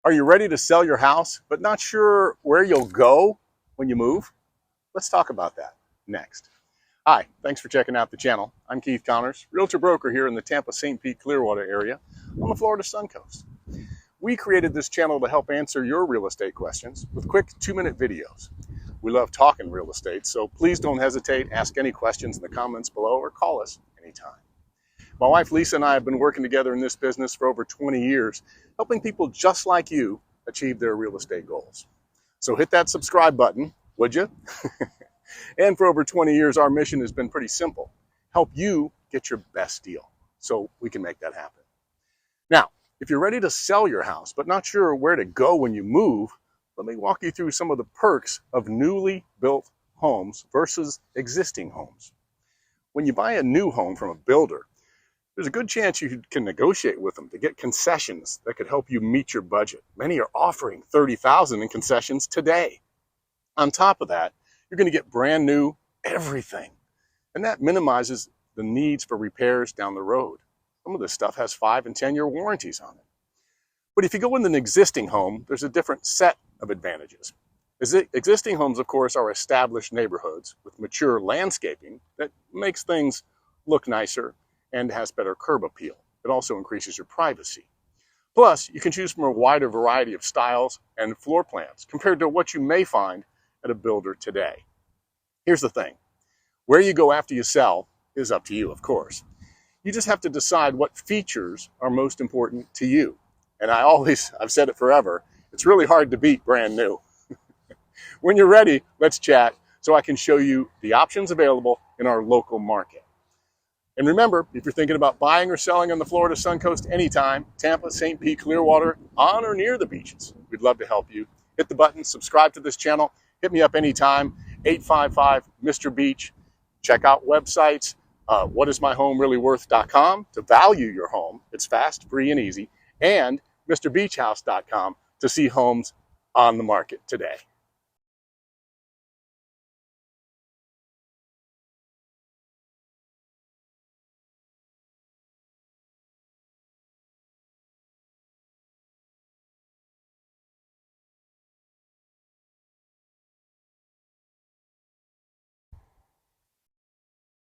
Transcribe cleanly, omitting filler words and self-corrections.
Are you ready to sell your house, but not sure where you'll go when you move? Let's talk about that next. Hi, thanks for checking out the channel. I'm Keith Connors, realtor broker here in the Tampa, St. Pete, Clearwater area on the Florida Suncoast. We created this channel to help answer your real estate questions with quick 2-minute videos. We love talking real estate, so please don't hesitate. Ask any questions in the comments below or call us anytime. My wife Lisa and I have been working together in this business for over 20 years, helping people just like you achieve their real estate goals. So hit that subscribe button, would you? And for over 20 years, our mission has been pretty simple. Help you get your best deal so we can make that happen. Now, if you're ready to sell your house, but not sure where to go when you move, let me walk you through some of the perks of newly built homes versus existing homes. When you buy a new home from a builder, there's a good chance you can negotiate with them to get concessions that could help you meet your budget. Many are offering $30,000 in concessions today. On top of that, you're going to get brand new everything. And that minimizes the needs for repairs down the road. Some of this stuff has 5- and 10-year warranties on it. But if you go in an existing home, there's a different set of advantages. Existing homes, of course, are established neighborhoods with mature landscaping that makes things look nicer and has better curb appeal. It also increases your privacy. Plus, you can choose from a wider variety of styles and floor plans compared to what you may find at a builder today. Here's the thing. Where you go after you sell is up to you, of course. You just have to decide what features are most important to you. And I've said it forever, it's really hard to beat brand new. When you're ready, let's chat so I can show you the options available in our local market. And remember, if you're thinking about buying or selling on the Florida Suncoast anytime, Tampa, St. Pete, Clearwater, on or near the beaches, we'd love to help you. Hit the button, subscribe to this channel, hit me up anytime, 855-Mr. Beach. Check out websites, whatismyhomereallyworth.com to value your home. It's fast, free, and easy. And MrBeachHouse.com to see homes on the market today.